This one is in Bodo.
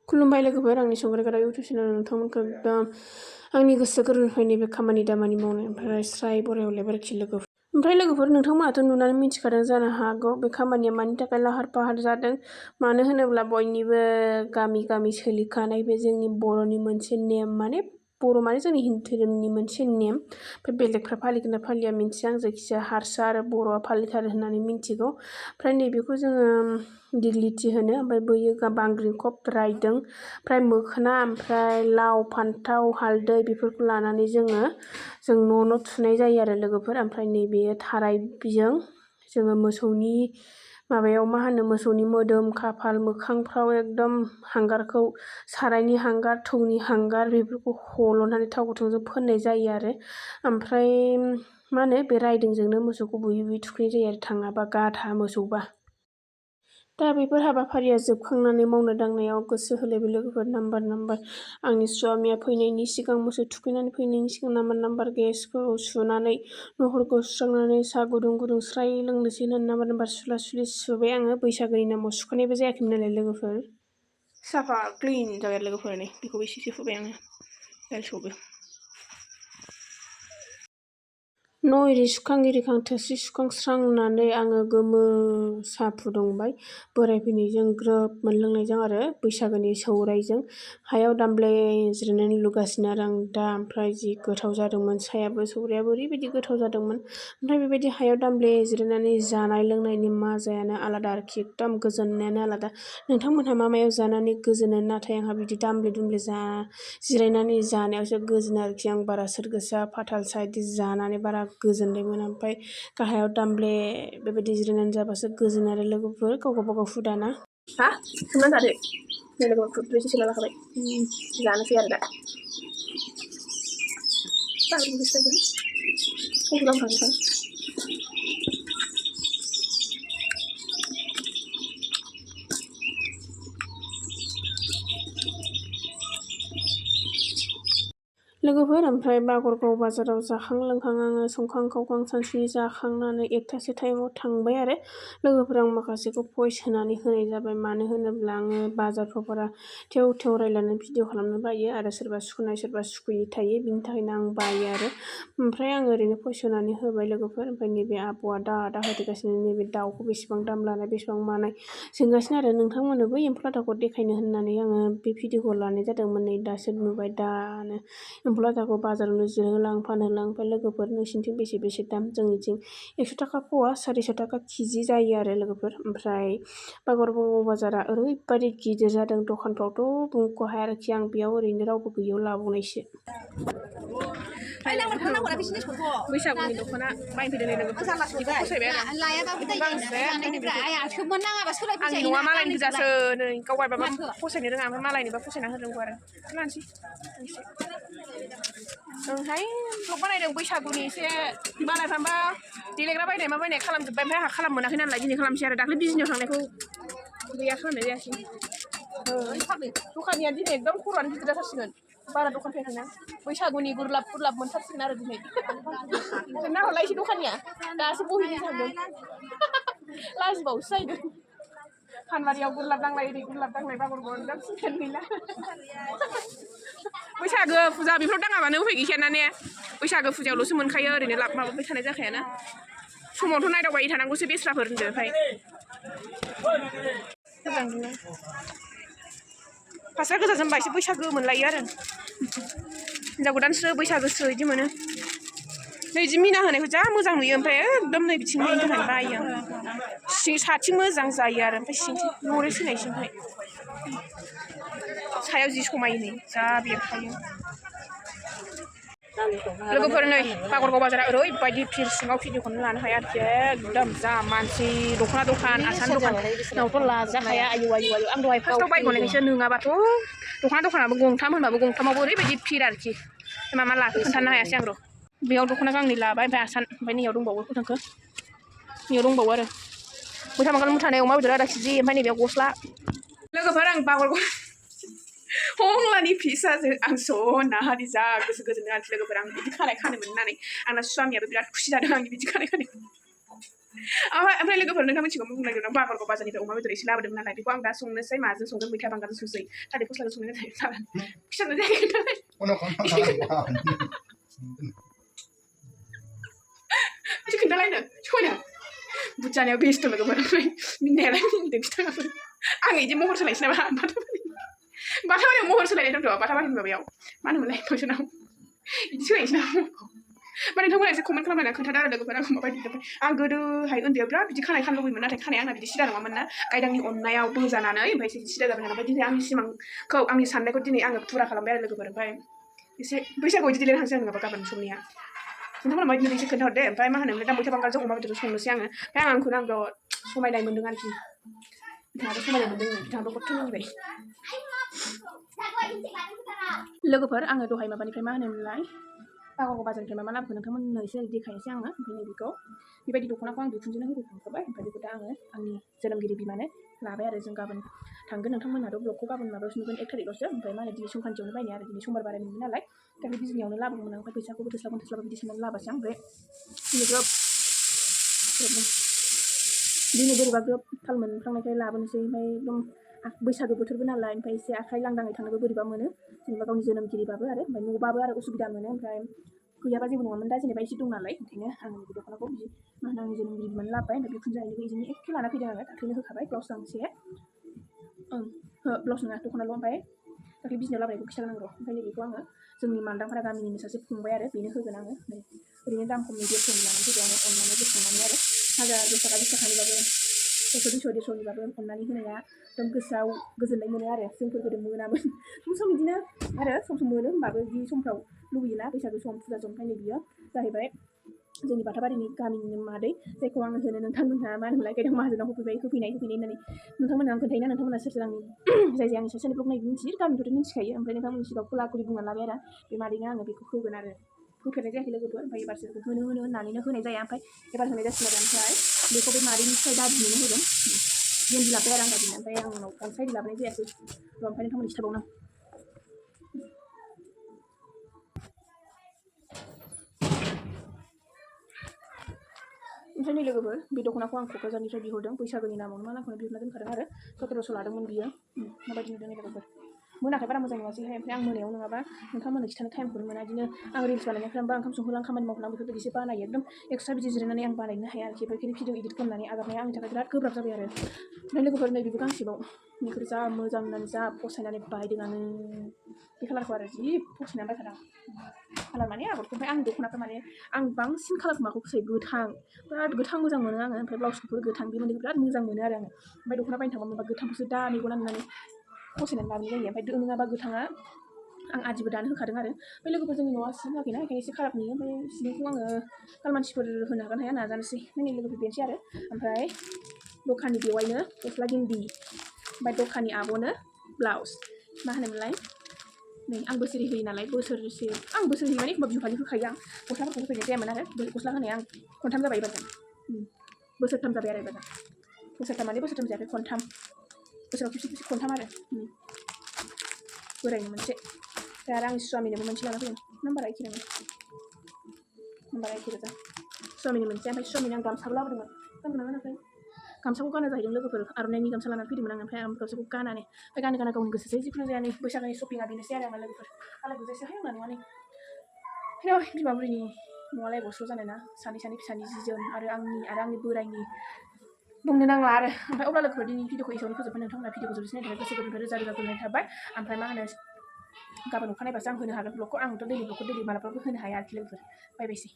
खुलुमबाय लोगोफोर आंनि संग्रा गारा इउटुब चेनेलाव नोंथांमोनखौ एकदम आंनि गोसो गोरबोनिफ्राय नैबे खामानि दामानि मावनायनिफ्राय स्राय बरायाव लेबारखि लोगोफोर ओमफ्राय लोगोफोर नोंथांमोनाथ' नुनानै मिथिखादों जानो हागौ बे खामानिया मानि थाखाय लाहार फाहार जादों मानो होनोब्ला बयनिबो गामि गामि सोलिखानाय बे जोंनि बर'नि मोनसे नेम माने बर' माने जोंनि हिन्दु धोरोमनि मोनसे नेम ओमफ्राय बेलेगफ्रा फालिगोन ना फालिया मिन्थिया आं जायखिजाया हारसा आरो बर'आ फालिथारो होननानै मिन्थिगौ ओमफ्राय नैबेखौ जोङो दिग्लिथि होनो ओमफ्राय बैयो बांग्रिंखब रायदों ओमफ्राय मोखोना ओमफ्राय लाव फान्थाव हालदै बेफोरखौ लानानै जों न' थुनाय जायो आरो लोगोफोर ओमफ्राय नैबे थारायजों जोङो मोसौनि माबायाव मा होनो मोसौनि मोदोम खाफाल मोखांफ्राव एकदम हांगारखौ सारायनि हांगार थौनि हांगार बेफोरखौ हल'नानै थाव गोथांजों फोननाय जायो आरो ओमफ्राय मा होनो बे रायदोंजोंनो मोसौखौ बुयै बुयै थुखैनाय जायो आरो थाङाबा गाधा मोसौबा दा बेफोर हाबाफारिया जोबखांनानै मावनो दांनायाव गोसो होलायबाय लोगोफोर नाम्बार आंनि स्वामिया फैनायनि सिगां मोसौ थुखैनानै फैनायनि सिगां नाम्बार गेसखौ सुनानै न'फोरखौ सुस्रांनानै साहा गुदुं गुदुं स्राय लोंनोसै होननानै नाम्बार सुला सुलि सुबाय आङो बैसागोनि नामाव सुखानायबो जायाखैमोन नालाय लोगोफोर साफा क्लिन जाबाय लोगोफोर नै बेखौबो एसे हुबाय आङो बेलसौबो न' एरि सुखां एरिखां थोरसि सुखांस्रांनानै आङो गोमो साहा फुदुंबाय बोराय फैनायजों ग्रोब मोनलोंनायजों आरो बैसागोनि सौरायजों हायाव दामब्ले जिरायनानै लुगासिनो आरो आं दा ओमफ्राय जि गोथाव जादोंमोन साहायाबो सौरायाबो ओरैबायदि गोथाव जादोंमोन ओमफ्राय बेबायदि हायाव दामब्ले जिरायनानै जानाय लोंनायनि मजायानो आलादा आरोखि एकदम गोजोननायानो आलादा नोंथांमोनहा मा मायाव जानानै गोजोनो नाथाय आंहा बिदि दामब्ले दुमब्ले जिरायनानै जानायावसो गोजोनो आरोखि आं बारा सोर गोसा फाथाल साइड जानानै बारा गोजोननाय मोना ओमफ्राय गाहायाव दामब्ले बेबायदि जिरायनानै जाबासो गोजोन आरो लोगोफोर गाव गावबागाव हुदाना हा सोमना जादो नै लोगोफोर खुरैसे सोना लाखाबाय जानोसै आरो दा लोगोफोर ओमफ्राय बागरगाव बाजाराव जाखां लोंखां आङो संखां खावखां सानसुनि जाखांनानै 1थासो टाइमाव थांबाय आरो लोगोफोर आं माखासेखौ भइस होनानै होनाय जाबाय मानो होनोब्ला आङो बाजारफ्राव बारा थेव रायलायनानै भिडिअ खालामनो बायो आरो सोरबा सुखुनाय सोरबा सुखुयि थायो बिनि थाखायनो आं बायो आरो ओमफ्राय आं ओरैनो भइस होनानै होबाय लोगोफोर ओमफ्राय नैबे आब'आ दा होदेरगासिनो नैबे दाउखौ बेसेबां दाम लानाय बेसेबां मानाय सोंगासिनो आरो नोंथांमोननोबो एम्फौ लाथाखौ देखायनो होननानै आङो बे भिडिअखौ लानाय जादोंमोन नै दासो नुबाय दानो एम्फौ लाथाखौ बाजारावनो जिरायहोलां फानहोलां ओमफ्राय लोगोफोर नोंसिनिथिं बेसे दाम जोंनिथिं 100 थाखा पवा 400 थाखा केजि जायो आरो लोगोफोर ओमफ्राय बागरगाव बाजारा ओरैबायदि गिदिर जादों दखानफ्रावथ' बुंख' हाया आरोखि आं बेयाव ओरैनो रावबो गैयैयाव लाबावनायसो बैसागुनि दख'ना बायफैदों लोगोफोर फसायबाय आरो आंनि न'आ मालायनि गोजासो नै गाव बायबाबा फसायनो रोङा ओमफ्राय मालायनिबा फसायना होनांगौ आरो लानोसै ओंहाय ब्लग बानायदों बैसागुनि एसे बानायफ्रामबा देलायग्रा बायनाय मा बायनाय खालामजोब्बाय ओमफ्राय आंहा खालाम मोनाखै नालाय दिनै खालामसै आरो दाख्लै बिजनियाव थांनायखौ गैया खालामनाय जायासै दखानिया दिनै एकदम खर'आनो गिदिर जाथारसिगोन बारा दखान फैखाना बैसागुनि गुरलाब मोनथारसिगोन आरो दिनै नाहरलाय एसे दखानिया दासो बहिनो थांदों लाजिबावसो जाहैदों फानबारियाव गुरलाब दांलाय ओरै गुरलाब दांलाय बागरगाव एकदम सिन्थायानो गैला बैसागो फुजा बेफोराव दाङाबानो उफाय गैखायाना ने बैसागो फुजायावल'सो मोनखायो ओरैनो माबाबाय थानाय जाखायाना समावथ' नायदावबाय थानांगौसो बेस्राफोर होनदो ओमफ्राय फास्रा गोजा जोमबा एसे बैसागो मोनलायो आरो हिन्जाव गोदानस्रो बैसागोस्रो बिदि मोनो नै बिदि मिना होनायखौ जा मोजां नुयो ओमफ्राय एकदम नै बिथिं होनायनि थाखाय बायो आं साथिं मोजां जायो आरो ओमफ्राय सिंथिं न'रै फैनायसो ओमफ्राय सायाव जि समायो जा बेरखायो लोगोफोर नै बागरगाव बाजारा ओरैबायदि फिर सिङाव भिडिअखौनो लानो हाया आरोखि एकदम जा मानसि दख'ना दखान आसान दखानावथ' लाजाखाया आयु आं दहाय फार्स्टआव बायग'नायखायसो नङाबाथ' दख'ना दखानाबो गंथाम होनबाबो गंथामावबो ओरैबायदि फिर आरोखि मा लाखो खोन्थानो हायासै आं र' बेयाव दख'ना गांनै लाबाय ओमफ्राय आसान ओमफ्राय नैयाव दंबावो फोथांखो नैयाव दंबावो आरो मैथा बांगाल मुथानाय अमा बेदर आधा केजि ओमफ्राय नैबेयाव गस्ला लोगोफोर आं बागरगाव हंलानि फिसाजों आं सनाहारि जा गोसो गोजोनदों आरोखि लोगोफोर आं बिदि खानाय खानो मोननानै आंना स्वामियाबो बिराद खुसि जादों आंनि बिदि खानाय खानायखौ ओमफ्राय लोगोफोर नोंथां मिथिगौ बुंनायदों बागरखौ बाजारनिफ्राय अमा बेदर एसे लाबोदोंमोन नालाय बेखौ आं दा संनोसै माजों संगोन मैथा बांगालजों संसै थालिर फस्लाजों संनाय जायो खिथानो जायाखै खोन्थालायनो सयना बुजानायाव बेस्थ' लोगोफोर ओमफ्राय मिनिनायालाय मिनिदों खिथाङाबो आं बिदि महर सोलायसै नामा बाथाबारियाव महर सोलायनाय दंथ' बाथाबारिनि माबायाव मा होनोमोनलाय फंसनाव बिदि सोलायनोसै नामा ओमफ्राय नोंथांमोना एसे कमेन्ट खालामनानै खोन्थादो आरो लोगोफोर आं माबायदि आं गोदोहाय उन्दैयाव बिराद बिदि खानाय खानो लुबैयोमोन नाथाय खानाया आंना बिदि सिदा नङामोन ना गायदांनि अननायाव बोजानानै ओमफ्राय एसे सिदा जाबाय नालाय दिनै आंनि सिमांखौ आंनि साननायखौ दिनै आङो फुरा खालामबाय आरो लोगोफोर ओमफ्राय एसे बैसागुआव बिदि देलायनो थांसै आं नङाबा गाबोन समनिया नोंथांमोना माबायदि एसे खोन्थाहरदे ओमफ्राय मा होनोमोनलाय दा मैथा बांगालजों अमा बेदरजों संनोसै आङो ओमफ्राय आंखौनो आं बिराद समायनाय मोन्दों आरोखि बिथाङाबो समायनाय मोन्दों बिथाङाबो खथ' मिनिबाय लोगोफोर आङो दहाय माबानिफ्राय मा होनोमोनलाय बागरखौ बाजारनिफ्राय मा लाबोखो नोंथांमोननो एसे देखायनोसै आङो ओमफ्राय बेखौ बेबायदि दख'नाखौ आं बिखुनजोनो होबोखांखाबाय ओमफ्राय बेखौ दा आङो आंनि जोनोमगिरि बिमानो लाबाय आरो जों गाबोन थांगोन नोंथांमोनहाथ' ब्लगखौ गाबोन माबायावसो नुगोन 1 थारिखआवसो ओमफ्राय मा होनो दिनै संक्रान्तियावनो बायनाय आरो दिनै समबार बाराय मोनबाय नालाय दा बे बिजनियावनो लाबोगौमोन ओमफ्राय फैसाखौबो थोस्लाबा बिदि साननानै लाबोसै आं ओमफ्राय दिनै बोरैबा ग्रोब थाल मोनफ्लांनायखाय लाबोनोसै ओमफ्राय एकदम बैसागो बोथोरबो नालाय ओमफ्राय एसे आखाइ लांदाङै थांनोबो बोरैबा मोनो जेनेबा गावनि जोनोमगिरिबाबो आरो ओमफ्राय न'बाबो आरो उसुबिदा मोनो ओमफ्राय गैयाबा जेबो नङामोन दा जेनेबा एसे दं नालाय ओंखायनो आं बे दख'नाखौ बिदि मा होनो आंनि जोनोमगिरि बिमानो लाबोबाय ओमफ्य बिखुनजोआबो बिदिनो एखे लाना फैदों आङो दाख्लैनो होखाबाय ब्लाउस गांसे ब्लाउस नङा दख'नाल' ओमफ्राय दाख्लै बिजनियाव लाबोनायखौ खिथागोन आं र' ओमफ्राय नैबेखौ आङो जोंनि मालदांफारा गामिनिनो सासे फंबाय आरो बेनो होगोन आङो ओरैनो दाम खमनि 150 लानानै फैदों आङो अननानै बोखांनानै आरो 1000 20 थाखानिबाबो 100-150बाबो अननानै होनाया एकदम गोसोआव गोजोननाय मोनो आरो जोंफोर गोदो मोनामोन सम बिदिनो आरो सम मोनो होमबाबो बिदि समफ्राव लुबैयोना बैसागु सम फुजा सम ओंखायनो बियो जाहैबाय जोंनि बाथाबारिनि गामिनि मादै जायखौ आङो होनो नोंथांमोनहा मा होनोमोनलाय गायदां माहाजोनाव होफैनाय होननानै नोंथांमोनहा आं खोन्थायोना नोंथांमोना सोर आंनि जाय आंनि सासे ब्लग नायनो मिन्थियो गामिखौथ' मिन्थिखायो ओमफ्राय नोंथांमोननि सिगाङाव खुला खुलि बुंना लाबाय आरो बे मादैनो आङो बेखौ होगोन आरो होफेरनाय जायाखै लोगोफोर ओमफ्राय एबारसो होनो होननानैनो होनाय जाया ओमफ्राय एबार होनाय जासिगोन आरो ओमफ्राय बेखौ बे मादैनिफ्राय दाबिनोनो होगोन गेन्दि लाबोबाय आरो आं दाबिनो ओमफ्राय आंनाव गनसाय लाबोनाय जायासै ओमफ्राय नोंथांमोननि खिथाबावनो ओमफ्राय नै लोगोफोर बे दख'नाखौ आं क'क्राझारनिफ्राय बिहरदों बैसागोनि नामावनो मा नामखौनो बिहरना दोनखादों आरो 1700 लादोंमोन बियो माबायदि नुदों लोगोफोर मोनाखै बारा मोजां नुवासैहाय ओमफ्राय आं मोनायाव नङाबा नोंथांमोननो खिथानो टाइमखौनो मोना बिदिनो आं रिल्स बानायनायफ्रांबा ओंखाम संहोलां खामानि मावहोलां बेफोरबायदि एसे बानायो एकदम एक्सट्रा बिदि जिरायनानै आं बानायनो हाया आरोखि ओमफ्राय भिडिअ इडिट खालामनानै आगारनाया आंनि थाखाय बिराद गोब्राब जाबाय आरो ओमफ्राय लोगोफोर नै बेबो गांसेबाव बेखौ जा मोजां होननानै जा फसायनानै बायदों आङो बे कालारखौ आरो जि फसायनानै बायखादों कालार माने आगरखौ ओमफ्राय आं दख'नाखौ माने आं बांसिन कालारखौ माखौ फसायो गोथां बिराद गोथां मोजां मोनो आङो ओमफ्राय ब्लाउसखौबो गोथां बे मोननैखौ बिराद मोजां मोनो आरो आङो ओमफ्राय दख'ना बायनो थांबा माबा गोथांखौसो दा मेगना नुनानै फसायनानै लाबोनाय जायो ओमफ्य नङाबा गोथाङा आं आदिबो दानो होखादों आरो ओमफ्राय लोगोफोर जोंनि न'आ सिम होआखैना ओंखायनो एसे खाराब नुयो ओमफ्राय सिलिंखौ आङो कालमानसिफोर होनो हागोन हाया नाजानोसै नै लोगोफोर बेनोसै आरो ओमफ्राय दखाननि बेवाइनो गस्ला गिन्दि ओमफ्राय दखाननि आब'नो ब्लाउस मा होनोमोनलाय नै आं बोसोरै होयो नालाय बोसोरसे आं बोसोर होयो माने एखमबा बिहु फालि होखायो आं गस्लाफोरखौ होफैनाय जायामोन आरो गस्ला होनाया आं खनथाम जाबाय एबारजों बोसोरथाम जाबाय आरो एबारजों बोसोरथाम माने बोसोरथाम जायाखै खनथाम बोसोराव खेबसे खनथाम आरो बोरायनो मोनसे ओमफ्राय आरो आंनि स्वामिनोबो मोनसे लाना फैदों नाम्बारा एखे नङा नाम्बारा एखे गोजा स्वामिनो मोनसे ओमफ्राय स्वामिनो आं गामसाबो लाबोदोंमोन गानगोन ना गानाखै गामसाखौ गाना जाहैदों लोगोफोर आर'नाइनि गामसा लानानै फैदोंमोन आं ओमफ्राय आं गामसाखौ गानानै ओमफ्राय गाना गावनि गोसोसै जिखुनु जाया नै बैसागोनि शपिंआ बेनोसै आरो आंना लोगोफोर आलाय गोजायसोहाय आंना नङा नै बिमा बुरिनि न'आलाय बस्र' जानाय ना सानै फिसानि जि जोम आरो आंनि बोरायनि बुंनो नांला आरो ओमफ्राय अब्ला लोगोफोर दिनै भिडिअखौ एसेयावनो फोजोबबाय नोंथांमोना भिडिअखौ जोबसिनायनि थाखाय गोसो गोरबोनिफ्राय रोजा रोजा गोजोननाय थाबाय ओमफ्राय मा होनो गाबोन अखानायबासो आं होनो हागोन ब्लगखौ आंथ' दैलि ब्लगखौ दैलि मालाबाबो होनो हाया आरोखि लोगोफोर बाय बायसै